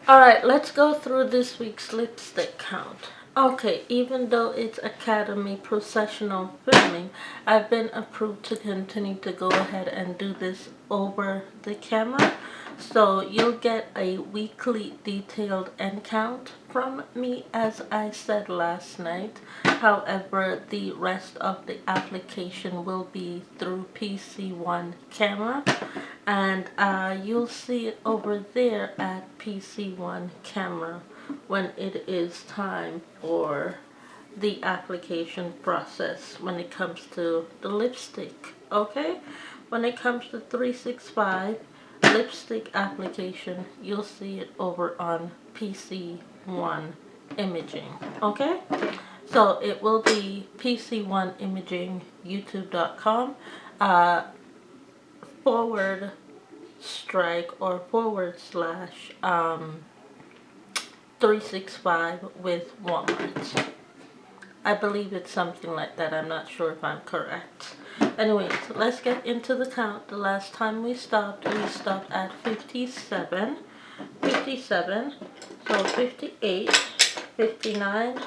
Alright, let's go through this week's lipstick count. Okay, even though it's Academy Processional Filming, I've been approved to continue to go ahead and do this over the camera. So you'll get a weekly detailed end count from me, as I said last night. However, the rest of the application will be through PC1 camera, and you'll see it over there at PC1 camera when it is time for the application process when it comes to the lipstick. Okay, when it comes to 365 lipstick application, you'll see it over on PC1 imaging. Okay, so it will be PC1 imaging youtube.com forward strike or forward slash 365 with Walmart. I believe it's something like that. I'm not sure if I'm correct. Anyways, let's get into the count. The last time we stopped at 57. 57. So 58, 59,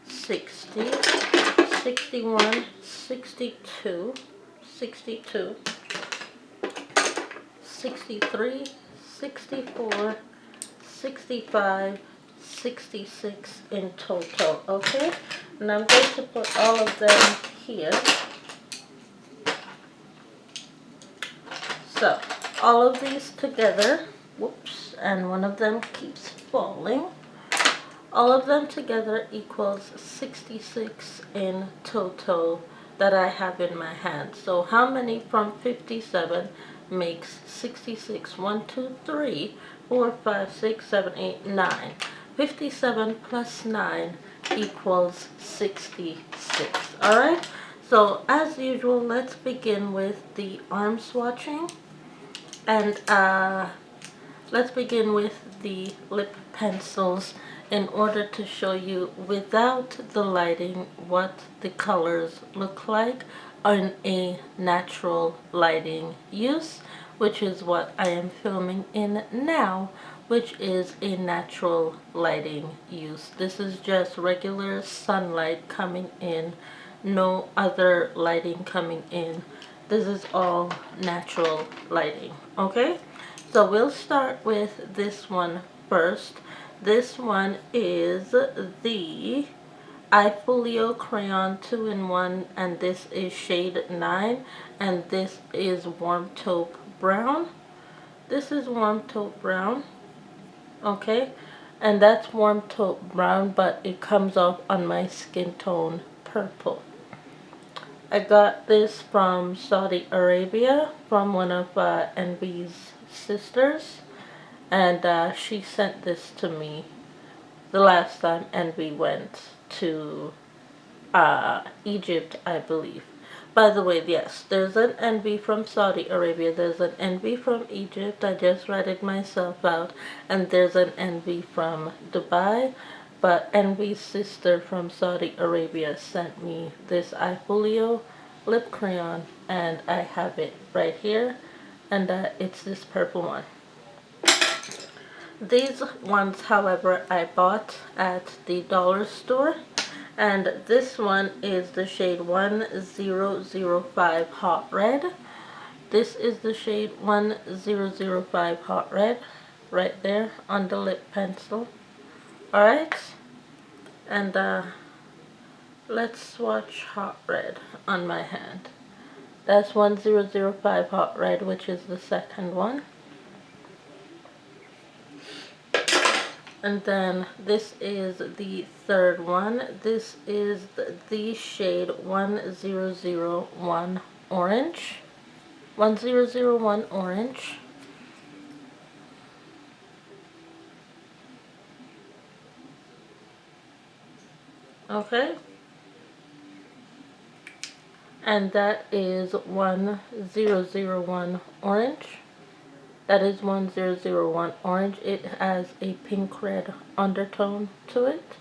60, 61, 62, 62, 63, 64, 65, 66 in total. Okay, and I'm going to put all of them here. So all of these together, whoops, and one of them keeps falling. All of them together equals 66 in total that I have in my hand. So how many from 57 makes 66? 1, 2, 3, 4, 5, 6, 7, 8, 9. 57 plus 9 equals 66. Alright, so as usual, let's begin with the arm swatching. And let's begin with the lip pencils in order to show you without the lighting what the colors look like on a natural lighting use, which is what I am filming in now, which is a natural lighting use. This is just regular sunlight coming in, no other lighting coming in. This is all natural lighting. Okay, so we'll start with this one first. This one is the iFolio Crayon 2-in-1, and this is shade 9, and this is Warm Taupe Brown. This is Warm Taupe Brown. Okay, and that's Warm Taupe Brown, but it comes off on my skin tone purple. I got this from Saudi Arabia from one of NV's sisters, and she sent this to me the last time NV went to Egypt, I believe. By the way, yes, there's an NV from Saudi Arabia, there's an NV from Egypt, I just read it myself out, and there's an NV from Dubai. But NV's sister from Saudi Arabia sent me this iFolio lip crayon, and I have it right here, and it's this purple one. These ones, however, I bought at the dollar store, and this one is the shade 1005 Hot Red. This is the shade 1005 Hot Red, right there on the lip pencil. Alright, and let's swatch Hot Red on my hand. That's 1005 Hot Red, which is the second one. And then this is the third one. This is the shade 1001 Orange. 1001 Orange. Okay, and that is 1001 Orange. That is 1001 Orange. It has a pink red undertone to it,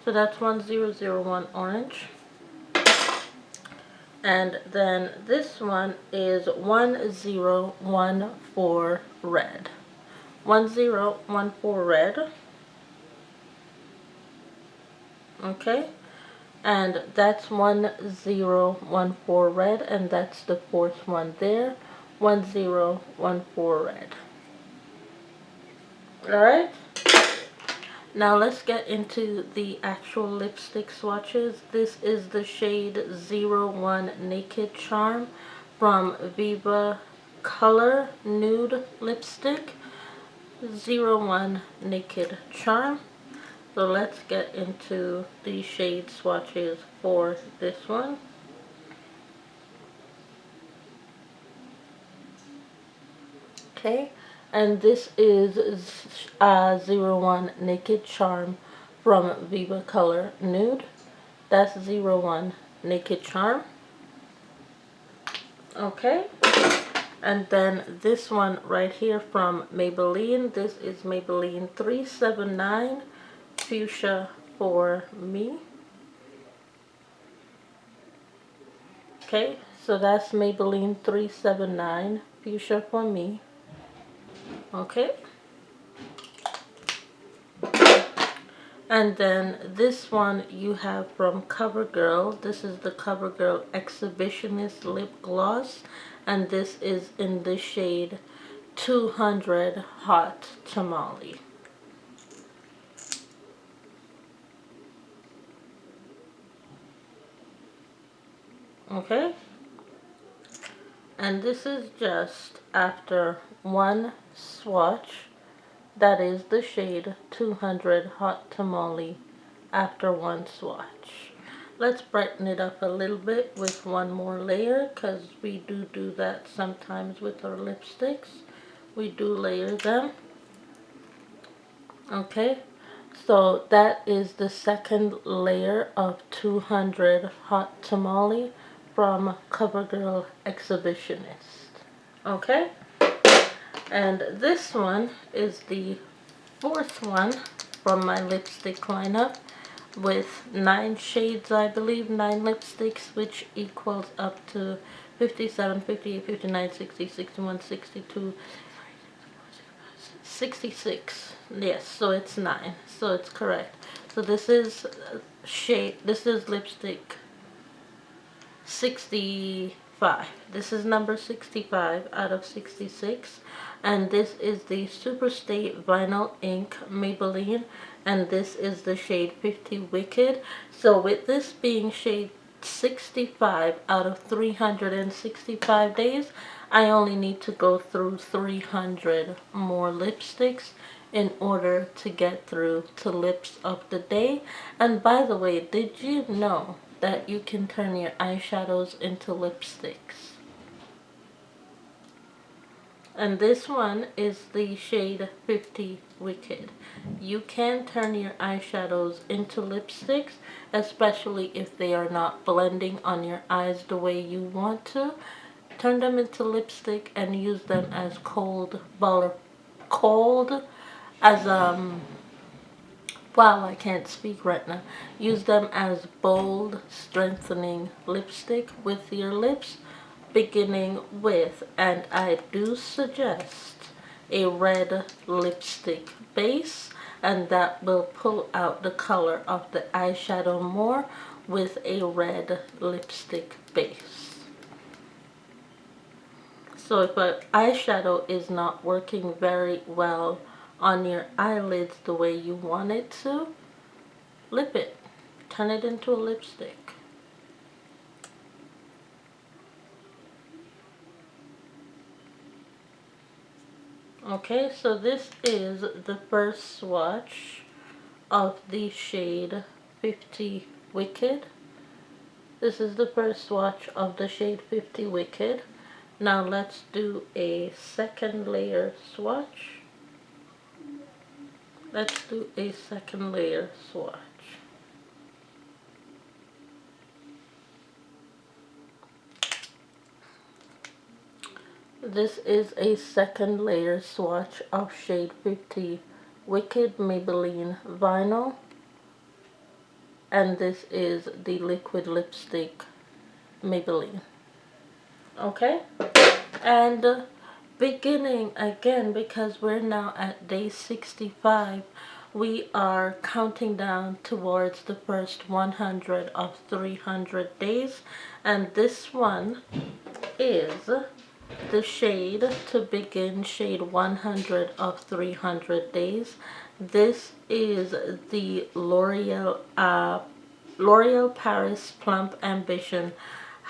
so that's 1001 Orange. And then this one is 1014 Red. 1014 Red. Okay, and that's 1014 red, and that's the fourth one there. 1014 red. Alright, now let's get into the actual lipstick swatches. This is the shade 01 Naked Charm from Viva Color Nude Lipstick. 01 Naked Charm. So let's get into the shade swatches for this one. Okay, and this is 01 Naked Charm from Viva Color Nude. That's 01 Naked Charm. Okay, and then this one right here from Maybelline. This is Maybelline 379 Fuchsia for Me. Okay, so that's Maybelline 379 Fuchsia for Me. Okay, and then this one you have from CoverGirl. This is the CoverGirl Exhibitionist Lip Gloss, and this is in the shade 200 Hot Tamale. Okay, and this is just after one swatch. That is the shade 200 Hot Tamale after one swatch. Let's brighten it up a little bit with one more layer, because we do that sometimes with our lipsticks. We do layer them. Okay, so that is the second layer of 200 Hot Tamale from CoverGirl Exhibitionist. Okay, and this one is the fourth one from my lipstick lineup with 9 shades, I believe, 9 lipsticks, which equals up to 57, 58, 59, 60, 61, 62, 66. Yes, so it's 9. So it's correct. So this is this is lipstick 65. This is number 65 out of 66. And this is the Superstay Vinyl Ink Maybelline. And this is the shade 50 Wicked. So with this being shade 65 out of 365 days, I only need to go through 300 more lipsticks in order to get through to Lips of the Day. And by the way, did you know that you can turn your eyeshadows into lipsticks? And this one is the shade 50 Wicked. You can turn your eyeshadows into lipsticks, especially if they are not blending on your eyes the way you want to. Turn them into lipstick and use them as wow, I can't speak right now. Use them as bold, strengthening lipstick with your lips, beginning with, and I do suggest, a red lipstick base, and that will pull out the color of the eyeshadow more with a red lipstick base. So if an eyeshadow is not working very well on your eyelids the way you want it to, lip it. Turn it into a lipstick. Okay, so this is the first swatch of the shade 50 Wicked. This is the first swatch of the shade 50 Wicked. Now let's do a second layer swatch. Let's do a second layer swatch. This is a second layer swatch of shade 50 Wicked Maybelline Vinyl. And this is the liquid lipstick Maybelline. Okay? And beginning again, because we're now at day 65 we are counting down towards the first 100 of 300 days, and this one is the shade to begin, shade 100 of 300 days. This is the L'Oreal Paris Plump Ambition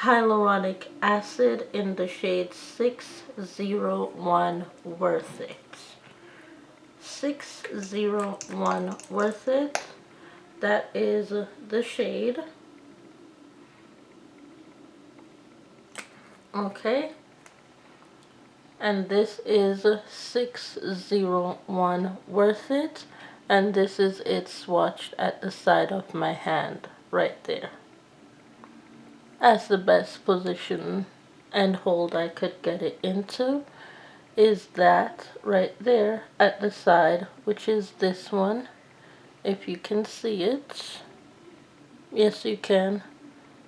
Hyaluronic Acid in the shade 601 Worth It. 601 Worth It. That is the shade. Okay. And this is 601 Worth It. And this is it swatched at the side of my hand right there. As the best position and hold I could get it into is that right there at the side, which is this one. If you can see it. Yes, you can.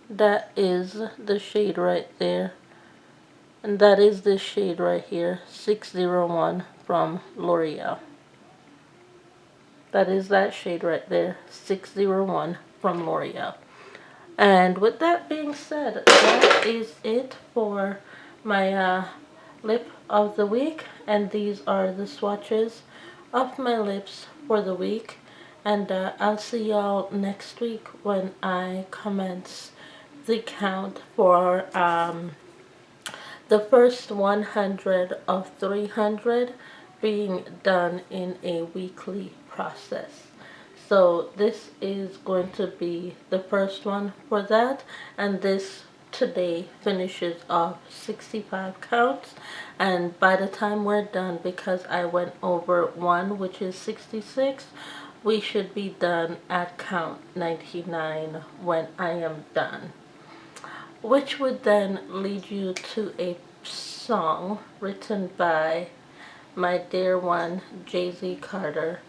That is the shade right there. And that is this shade right here, 601 from L'Oreal. That is that shade right there, 601 from L'Oreal. And with that being said, that is it for my lip of the week. And these are the swatches of my lips for the week. And I'll see y'all next week when I commence the count for the first 100 of 300 being done in a weekly process. So this is going to be the first one for that, and this today finishes off 65 counts, and by the time we're done, because I went over one, which is 66, we should be done at count 99 when I am done, which would then lead you to a song written by my dear one Jay-Z Carter,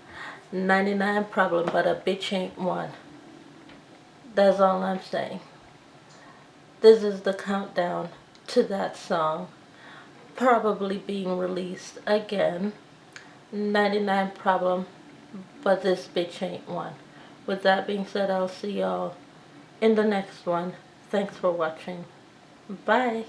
99 problem, but a bitch ain't one. That's all I'm saying. This is the countdown to that song, probably being released again. 99 problem, but this bitch ain't one. With that being said, I'll see y'all in the next one. Thanks for watching. Bye.